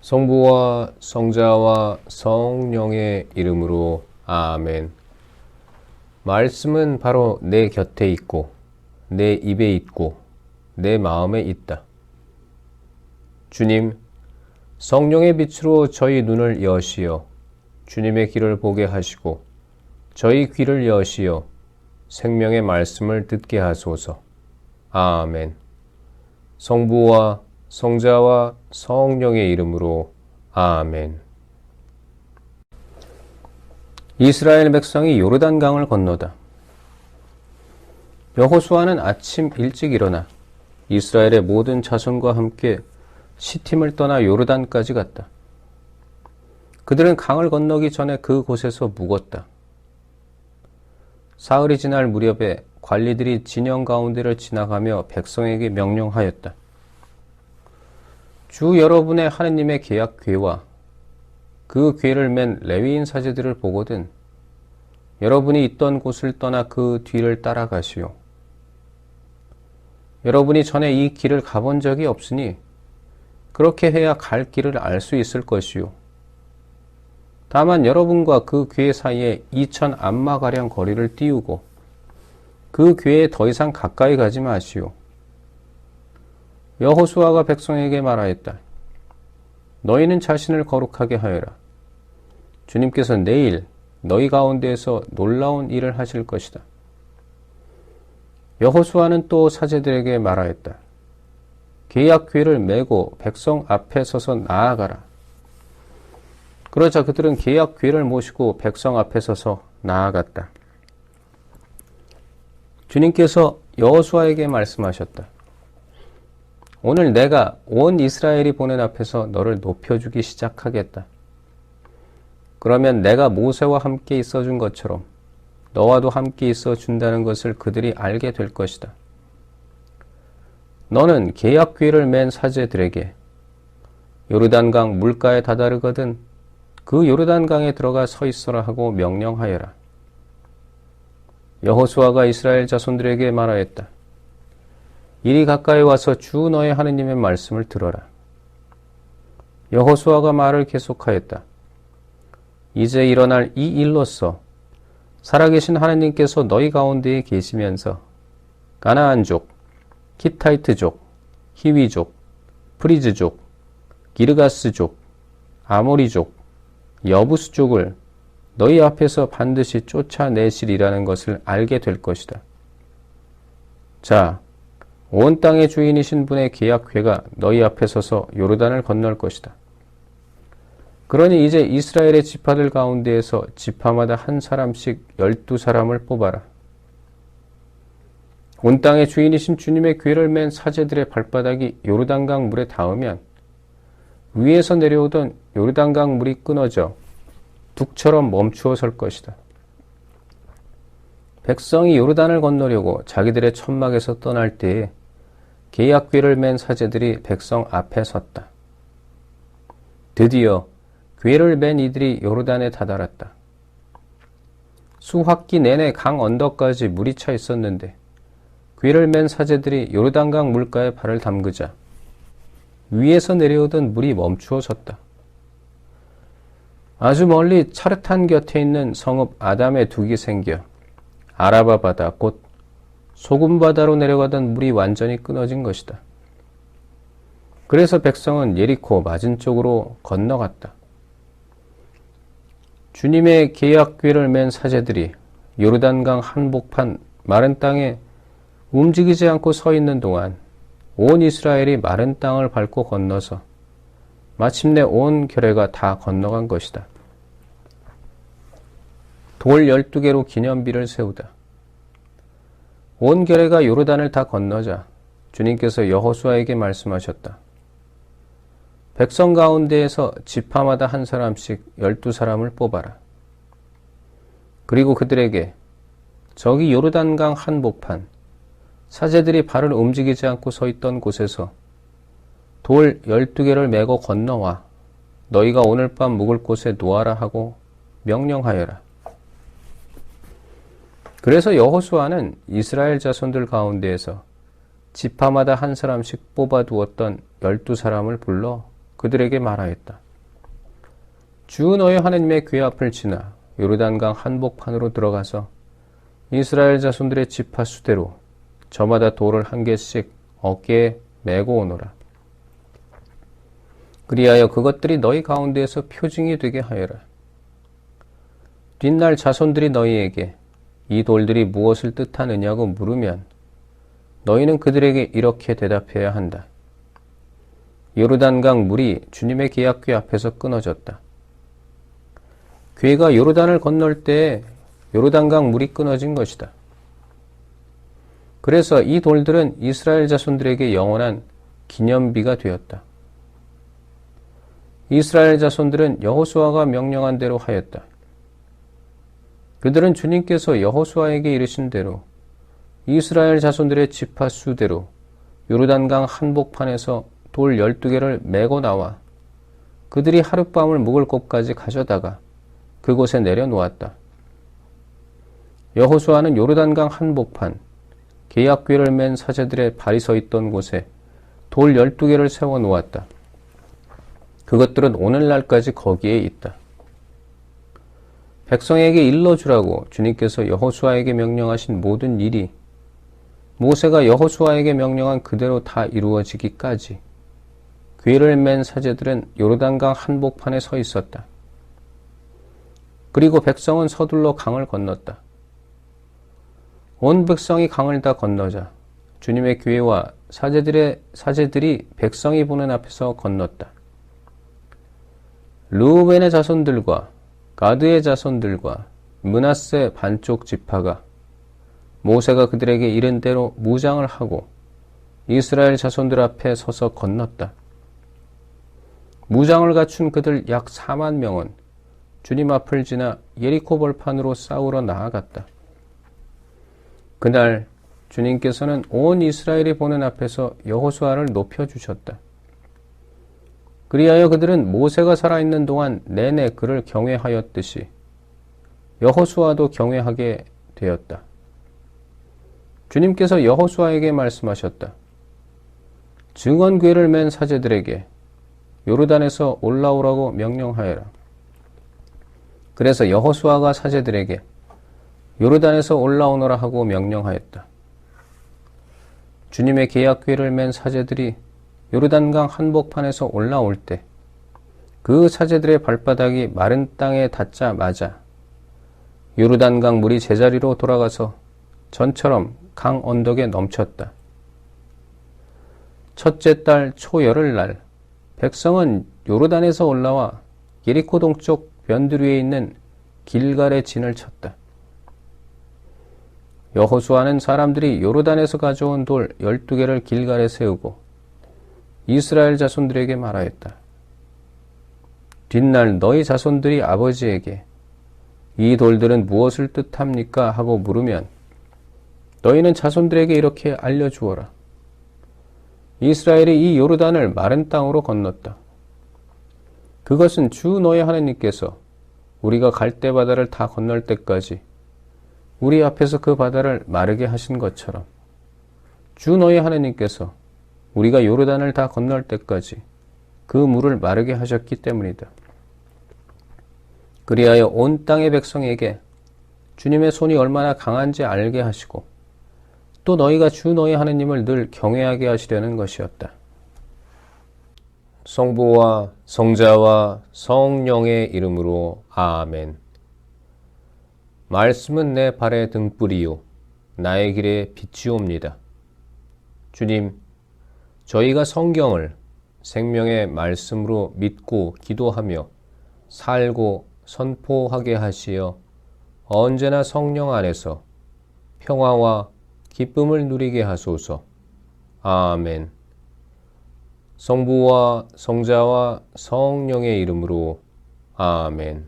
성부와 성자와 성령의 이름으로 아멘. 말씀은 바로 내 곁에 있고 내 입에 있고 내 마음에 있다. 주님, 성령의 빛으로 저희 눈을 여시어 주님의 길을 보게 하시고 저희 귀를 여시어 생명의 말씀을 듣게 하소서. 아멘. 성부와 성자와 성령의 이름으로 아멘. 이스라엘 백성이 요르단강을 건너다. 여호수아는 아침 일찍 일어나 이스라엘의 모든 자손과 함께 시팀을 떠나 요르단까지 갔다. 그들은 강을 건너기 전에 그곳에서 묵었다. 사흘이 지날 무렵에 관리들이 진영 가운데를 지나가며 백성에게 명령하였다. 주 여러분의 하느님의 계약 궤와 그 궤를 맨 레위인 사제들을 보거든 여러분이 있던 곳을 떠나 그 뒤를 따라가시오. 여러분이 전에 이 길을 가본 적이 없으니 그렇게 해야 갈 길을 알 수 있을 것이요. 다만 여러분과 그 궤 사이에 2000 암마가량 거리를 띄우고 그 궤에 더 이상 가까이 가지 마시오. 여호수아가 백성에게 말하였다. 너희는 자신을 거룩하게 하여라. 주님께서 내일 너희 가운데에서 놀라운 일을 하실 것이다. 여호수아는 또 사제들에게 말하였다. 계약 궤를 메고 백성 앞에 서서 나아가라. 그러자 그들은 계약 궤를 모시고 백성 앞에 서서 나아갔다. 주님께서 여호수아에게 말씀하셨다. 오늘 내가 온 이스라엘이 보는 앞에서 너를 높여주기 시작하겠다. 그러면 내가 모세와 함께 있어준 것처럼 너와도 함께 있어준다는 것을 그들이 알게 될 것이다. 너는 계약 궤를 맨 사제들에게 요르단강 물가에 다다르거든 그 요르단강에 들어가 서 있어라 하고 명령하여라. 여호수아가 이스라엘 자손들에게 말하였다. 이리 가까이 와서 주 너의 하느님의 말씀을 들어라. 여호수아가 말을 계속하였다. 이제 일어날 이 일로써 살아계신 하느님께서 너희 가운데에 계시면서 가나안족, 키타이트족, 히위족, 프리즈족, 기르가스족, 아모리족, 여부스족을 너희 앞에서 반드시 쫓아내시리라는 것을 알게 될 것이다. 자, 온 땅의 주인이신 분의 계약 궤가 너희 앞에 서서 요르단을 건널 것이다. 그러니 이제 이스라엘의 지파들 가운데에서 지파마다 한 사람씩 12사람을 뽑아라. 온 땅의 주인이신 주님의 궤를 맨 사제들의 발바닥이 요르단강 물에 닿으면 위에서 내려오던 요르단강 물이 끊어져 둑처럼 멈추어 설 것이다. 백성이 요르단을 건너려고 자기들의 천막에서 떠날 때에 계약 궤를 맨 사제들이 백성 앞에 섰다. 드디어 궤를 맨 이들이 요르단에 다다랐다. 수학기 내내 강 언덕까지 물이 차 있었는데 궤를 맨 사제들이 요르단강 물가에 발을 담그자 위에서 내려오던 물이 멈추어 섰다. 아주 멀리 차르탄 곁에 있는 성읍 아담에 둑이 생겨 아라바 바다 곧 소금 바다로 내려가던 물이 완전히 끊어진 것이다. 그래서 백성은 예리코 맞은쪽으로 건너갔다. 주님의 계약 궤를 맨 사제들이 요르단강 한복판 마른 땅에 움직이지 않고 서 있는 동안 온 이스라엘이 마른 땅을 밟고 건너서 마침내 온 결회가 다 건너간 것이다. 돌 12개로 기념비를 세우다. 온 결회가 요르단을 다 건너자 주님께서 여호수아에게 말씀하셨다. 백성 가운데에서 지파마다 한 사람씩 12사람을 뽑아라. 그리고 그들에게 저기 요르단강 한복판 사제들이 발을 움직이지 않고 서 있던 곳에서 돌 12개를 메고 건너와 너희가 오늘 밤 묵을 곳에 놓아라 하고 명령하여라. 그래서 여호수아는 이스라엘 자손들 가운데에서 지파마다 한 사람씩 뽑아두었던 12사람을 불러 그들에게 말하였다. 주 너희 하나님의 궤 앞을 지나 요르단강 한복판으로 들어가서 이스라엘 자손들의 지파 수대로 저마다 돌을 한 개씩 어깨에 메고 오너라. 그리하여 그것들이 너희 가운데에서 표징이 되게 하여라. 뒷날 자손들이 너희에게 이 돌들이 무엇을 뜻하느냐고 물으면 너희는 그들에게 이렇게 대답해야 한다. 요르단강 물이 주님의 기약궤 앞에서 끊어졌다. 궤가 요르단을 건널 때에 요르단강 물이 끊어진 것이다. 그래서 이 돌들은 이스라엘 자손들에게 영원한 기념비가 되었다. 이스라엘 자손들은 여호수아가 명령한 대로 하였다. 그들은 주님께서 여호수아에게 이르신 대로 이스라엘 자손들의 지파 수대로 요르단강 한복판에서 돌 12개를 메고 나와 그들이 하룻밤을 묵을 곳까지 가져다가 그곳에 내려놓았다. 여호수아는 요르단강 한복판 계약궤를 맨 사제들의 발이 서 있던 곳에 돌 12개를 세워 놓았다. 그것들은 오늘날까지 거기에 있다. 백성에게 일러주라고 주님께서 여호수아에게 명령하신 모든 일이 모세가 여호수아에게 명령한 그대로 다 이루어지기까지 궤를 맨 사제들은 요르단강 한복판에 서 있었다. 그리고 백성은 서둘러 강을 건넜다. 온 백성이 강을 다 건너자 주님의 궤와 사제들이 백성이 보는 앞에서 건넜다. 르우벤의 자손들과 가드의 자손들과 므낫세 반쪽 지파가 모세가 그들에게 이른 대로 무장을 하고 이스라엘 자손들 앞에 서서 건넜다. 무장을 갖춘 그들 약 4만 명은 주님 앞을 지나 예리코 벌판으로 싸우러 나아갔다. 그날 주님께서는 온 이스라엘이 보는 앞에서 여호수아를 높여주셨다. 그리하여 그들은 모세가 살아있는 동안 내내 그를 경외하였듯이 여호수아도 경외하게 되었다. 주님께서 여호수아에게 말씀하셨다. 증언궤를 맨 사제들에게 요르단에서 올라오라고 명령하여라. 그래서 여호수아가 사제들에게 요르단에서 올라오너라 하고 명령하였다. 주님의 계약궤를 맨 사제들이 요르단강 한복판에서 올라올 때 그 사제들의 발바닥이 마른 땅에 닿자마자 요르단강 물이 제자리로 돌아가서 전처럼 강 언덕에 넘쳤다. 첫째 달 초열흘날 백성은 요르단에서 올라와 예리코 동쪽 변들 위에 있는 길갈에 진을 쳤다. 여호수아는 사람들이 요르단에서 가져온 돌 12개를 길갈에 세우고 이스라엘 자손들에게 말하였다. 뒷날 너희 자손들이 아버지에게 이 돌들은 무엇을 뜻합니까? 하고 물으면 너희는 자손들에게 이렇게 알려주어라. 이스라엘이 이 요르단을 마른 땅으로 건넜다. 그것은 주 너희 하나님께서 우리가 갈대바다를 다 건널 때까지 우리 앞에서 그 바다를 마르게 하신 것처럼 주 너희 하나님께서 우리가 요르단을 다 건널 때까지 그 물을 마르게 하셨기 때문이다. 그리하여 온 땅의 백성에게 주님의 손이 얼마나 강한지 알게 하시고 또 너희가 주 너희 하나님을 늘 경외하게 하시려는 것이었다. 성부와 성자와 성령의 이름으로 아멘. 말씀은 내 발의 등불이요 나의 길에 빛이옵니다. 주님, 저희가 성경을 생명의 말씀으로 믿고 기도하며 살고 선포하게 하시어 언제나 성령 안에서 평화와 기쁨을 누리게 하소서. 아멘. 성부와 성자와 성령의 이름으로 아멘.